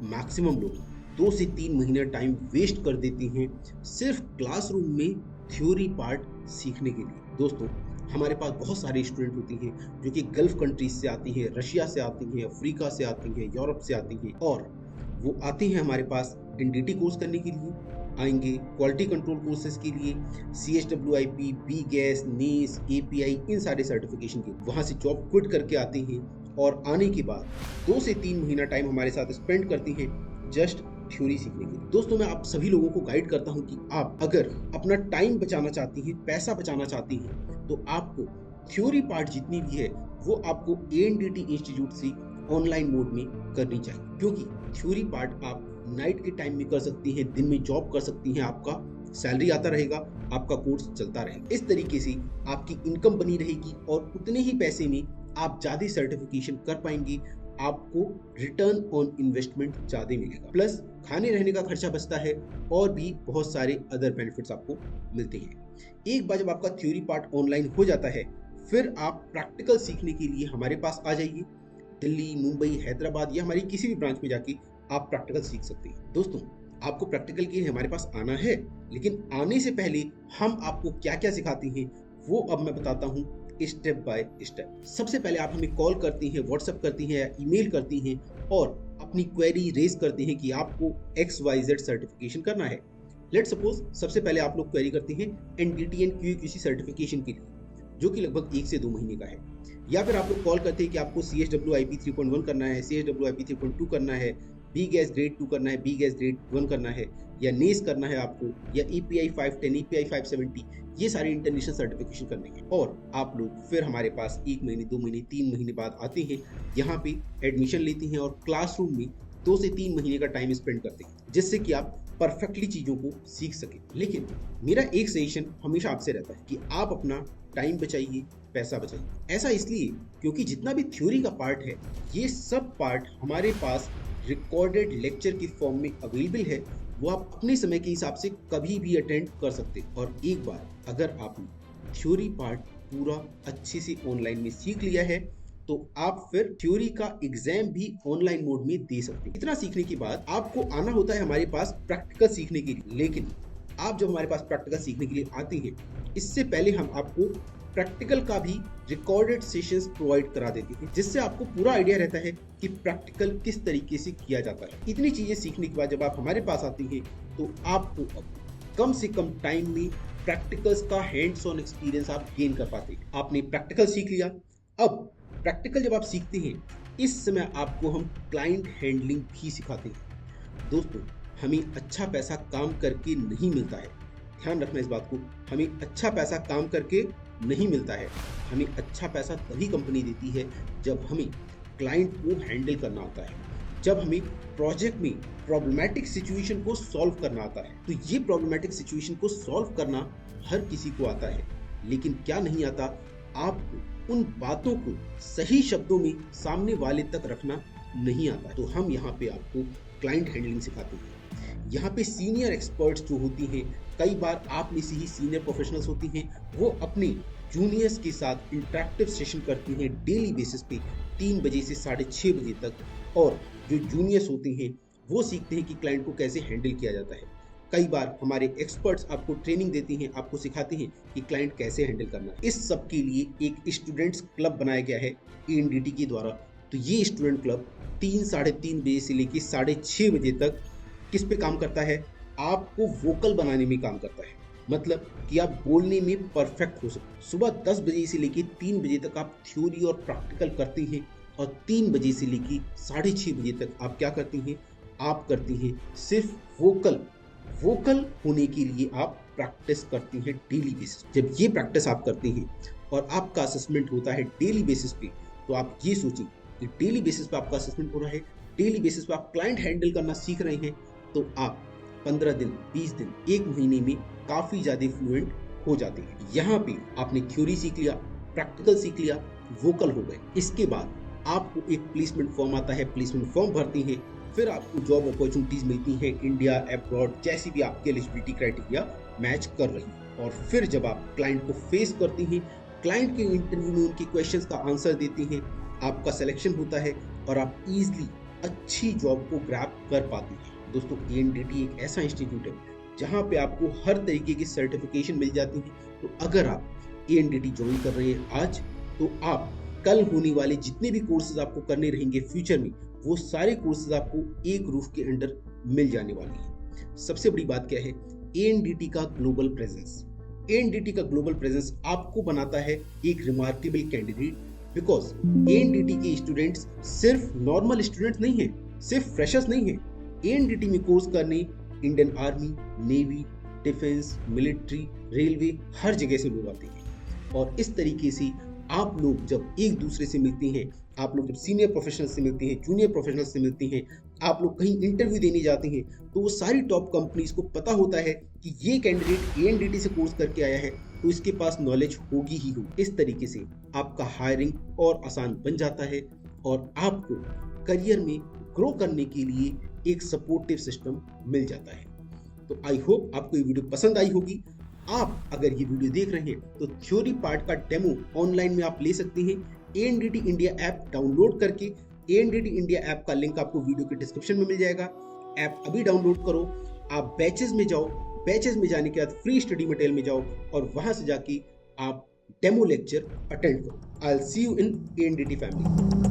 Maximum लोग 2 से 3 महीने टाइम वेस्ट कर देते हैं सिर्फ क्लासरूम में थ्योरी पार्ट सीखने के लिए। दोस्तों, हमारे पास बहुत सारे स्टूडेंट होते हैं जो कि गल्फ कंट्रीज से आती हैं, रशिया से आती हैं, अफ्रीका से आती हैं, यूरोप से आती हैं, और वो आते हैं हमारे पास एनडीटी कोर्स करने के लिए, आएंगे क्वालिटी कंट्रोल कोर्सेज के लिए, CHWIP, बी गैस, नीस, API, इन सारे सर्टिफिकेशन के। वहाँ से जॉब क्विट करके आते हैं और आने के बाद 2 से 3 महीना टाइम हमारे साथ स्पेंड करते हैं जस्ट थ्योरी सीखने के लिए। दोस्तों, मैं आप सभी लोगों को गाइड करता हूं कि आप अगर अपना टाइम बचाना चाहती हैं, पैसा बचाना चाहती हैं, तो आपको थ्योरी पार्ट जितनी भी है वो आपको ANDT इंस्टीट्यूट से ऑनलाइन मोड में करनी चाहिए, क्योंकि थ्योरी पार्ट आप नाइट के टाइम में कर सकती हैं, दिन में जॉब कर सकती हैं, आपका सैलरी आता रहेगा, आपका कोर्स चलता रहेगा। इस तरीके से आपकी इनकम बनी रहेगी और उतने ही पैसे में आप ज्यादा सर्टिफिकेशन कर पाएंगे, आपको रिटर्न ऑन इन्वेस्टमेंट ज्यादा मिलेगा, प्लस खाने रहने का खर्चा बचता है और भी बहुत सारे अदर बेनिफिट्स आपको मिलते हैं। एक बार जब आपका थ्योरी पार्ट ऑनलाइन हो जाता है, फिर आप प्रैक्टिकल सीखने के लिए हमारे पास आ जाइए। दिल्ली, मुंबई, हैदराबाद या हमारी किसी भी ब्रांच में जाके आप प्रैक्टिकल सीख सकते हैं। दोस्तों, आपको प्रैक्टिकल के लिए हमारे पास आना है, लेकिन आने से पहले हम आपको क्या क्या सिखाते हैं वो अब मैं बताता हूँ स्टेप बाय स्टेप। सबसे पहले आप हमें कॉल करती हैं, व्हाट्सएप करती हैं या ईमेल करती हैं और अपनी क्वेरी रेज करते हैं कि आपको XYZ सर्टिफिकेशन करना है। लेट्स सपोज सबसे पहले आप लोग क्वेरी करते हैं NDT and QAQC सर्टिफिकेशन के लिए, जो कि लगभग 1 से 2 महीने का है। या फिर आप लोग कॉल करते हैं कि आपको CHWIP 3.1 करना है, CHWIP 3.2 करना है, बी गैस ग्रेड 2 करना है, बी गैस ग्रेड 1 करना है, या नेस करना है आपको, या API 510, API 570, ये सारे इंटरनेशनल सर्टिफिकेशन करने हैं। और आप लोग फिर हमारे पास 1 महीने, 2 महीने, 3 महीने बाद आते हैं, यहाँ पे एडमिशन लेते हैं और क्लासरूम में 2 से 3 महीने का टाइम स्पेंड करते हैं, जिससे कि आप परफेक्टली चीजों को सीख सके। लेकिन मेरा एक सजेशन हमेशा आपसे रहता है कि आप अपना टाइम बचाइए, पैसा बचाइए। ऐसा इसलिए क्योंकि जितना भी थ्योरी का पार्ट है, ये सब पार्ट हमारे पास रिकॉर्डेड लेक्चर की फॉर्म में अवेलेबल है। वो आप अपने समय के हिसाब से कभी भी अटेंड कर सकते हैं। और एक बार अगर आपने थ्योरी पार्ट पूरा अच्छे से ऑनलाइन में सीख लिया है, तो आप फिर थ्योरी का एग्जाम भी ऑनलाइन मोड में दे सकते हैं। इतना सीखने के बाद आपको आना होता है हमारे पास प्रैक्टिकल सीखने के लिए। लेकिन आप जब हमारे पास प्रैक्टिकल सीखने के लिए आते हैं, इससे पहले हम आपको प्रैक्टिकल का भी रिकॉर्डेड सेशंस प्रोवाइड करा देते हैं, जिससे आपको पूरा आइडिया रहता है कि प्रैक्टिकल किस तरीके से किया जाता है। इतनी चीजें सीखने के बाद जब आप हमारे पास आते हैं, तो आपको अब कम से कम टाइम में प्रैक्टिकल्स का हैंड्स ऑन एक्सपीरियंस आप गेन कर पाते हैं। आपने प्रैक्टिकल सीख लिया, अब प्रैक्टिकल जब आप सीखते हैं, इस समय आपको हम क्लाइंट हैंडलिंग भी सिखाते हैं। दोस्तों, हमें अच्छा पैसा काम करके नहीं मिलता है, ध्यान रखना इस बात को। हमें अच्छा पैसा काम करके नहीं मिलता है, हमें अच्छा पैसा तभी कंपनी देती है जब हमें क्लाइंट को हैंडल करना आता है, जब हमें प्रोजेक्ट में प्रॉब्लमैटिक सिचुएशन को सॉल्व करना आता है। तो ये प्रॉब्लमैटिक सिचुएशन को सॉल्व करना हर किसी को आता है, लेकिन क्या नहीं आता, आपको उन बातों को सही शब्दों में सामने वाले तक रखना नहीं आता। तो हम यहाँ पे आपको क्लाइंट हैंडलिंग सिखाते हैं। यहाँ पे सीनियर एक्सपर्ट्स जो होती हैं, कई बार आप में से ही सीनियर प्रोफेशनल्स होती हैं, वो अपने जूनियर्स के साथ इंटरेक्टिव सेशन करती हैं डेली बेसिस पे 3 बजे से 6:30 बजे तक। और जो जूनियर्स होते हैं वो सीखते हैं कि क्लाइंट को कैसे हैंडल किया जाता है। कई बार हमारे एक्सपर्ट्स आपको ट्रेनिंग देते हैं, आपको सिखाते हैं कि क्लाइंट कैसे हैंडल करना है। इस सब के लिए एक स्टूडेंट्स क्लब बनाया गया है ANDT के द्वारा। तो ये स्टूडेंट क्लब 3, 3:30 बजे से लेकर 6:30 बजे तक किस पे काम करता है, आपको वोकल बनाने में काम करता है। मतलब कि आप बोलने में परफेक्ट हो सकते। सुबह 10 बजे से लेकर 3 बजे तक आप थ्योरी और प्रैक्टिकल करते हैं, और 3 बजे से लेकर 6:30 बजे तक आप क्या करते हैं, आप करते हैं सिर्फ वोकल होने के लिए आप प्रैक्टिस करते हैं डेली बेसिस। जब ये प्रैक्टिस आप करते हैं और आपका असेसमेंट होता है डेली बेसिस पे, तो आप ये सोचें कि डेली बेसिस पे आपका असेसमेंट हो रहा है, डेली बेसिस पे आप क्लाइंट हैंडल करना सीख रहे हैं, तो आप 15 दिन, 20 दिन, 1 महीने में काफी ज्यादा फ्लुएंट हो जाते हैं। यहाँ पे आपने थ्योरी सीख लिया, प्रैक्टिकल सीख लिया, वोकल हो गए। इसके बाद आपको एक प्लेसमेंट फॉर्म आता है, प्लेसमेंट फॉर्म भरते हैं, फिर आपको जॉब अपॉर्चुनिटीज मिलती हैं इंडिया, अब्रॉड, जैसी भी आपकी एलिजिबिलिटी क्राइटेरिया मैच कर रही है। और फिर जब आप क्लाइंट को फेस करते हैं, क्लाइंट के इंटरव्यू में उनके क्वेश्चंस का आंसर देते हैं, आपका सिलेक्शन होता है और आप इजीली अच्छी जॉब को ग्रैब कर पाते हैं। दोस्तों, एएनडीटी एक ऐसा इंस्टीट्यूट है जहाँ पे आपको हर तरीके की सर्टिफिकेशन मिल जाती है। तो अगर आप एएनडीटी ज्वाइन कर रहे हैं आज, तो आप कल होने वाले जितने भी कोर्सेज आपको करने रहेंगे फ्यूचर में, वो सारे कोर्सेज आपको एक रूफ के अंडर मिल जाने वाले हैं। सबसे बड़ी बात क्या है? एएनडीटी का ग्लोबल प्रेजेंस। एएनडीटी का ग्लोबल प्रेजेंस आपको बनाता है एक रिमार्केबल कैंडिडेट, बिकॉज एएनडीटी के स्टूडेंट्स सिर्फ नॉर्मल स्टूडेंट्स नहीं है, सिर्फ फ्रेशर्स नहीं है। एएनडीटी में कोर्स करने Indian army, navy, defence, military, railway, हर जगह से लोग आते हैं। और इस तरीके से आप लोग जब एक दूसरे से मिलते हैं, आप लोग जब सीनियर प्रोफेशनल से मिलते हैं, जूनियर प्रोफेशनल से मिलते हैं, आप लोग कहीं इंटरव्यू देने जाते हैं, तो वो सारी टॉप कंपनीज को पता होता है कि ये कैंडिडेट एएनडीटी से कोर्स करके आया है, तो इसके पास नॉलेज होगी ही होगी। इस तरीके से आपका हायरिंग और आसान बन जाता है और आपको करियर में ग्रो करने के लिए एक सपोर्टिव सिस्टम मिल जाता है। तो आई होप आपको ये वीडियो पसंद आई होगी। आप अगर ये वीडियो देख रहे हैं तो थ्योरी पार्ट का डेमो ऑनलाइन में आप ले सकते हैं एएनडीटी इंडिया ऐप डाउनलोड करके। एएनडीटी इंडिया ऐप का लिंक आपको वीडियो के डिस्क्रिप्शन में मिल जाएगा। ऐप अभी डाउनलोड करो, आप बैचेस में जाओ, बैचेस में जाने के बाद फ्री स्टडी मटेरियल में जाओ और वहां से जाके आप डेमो लेक्चर अटेंड करो। I will see you in ANDT family.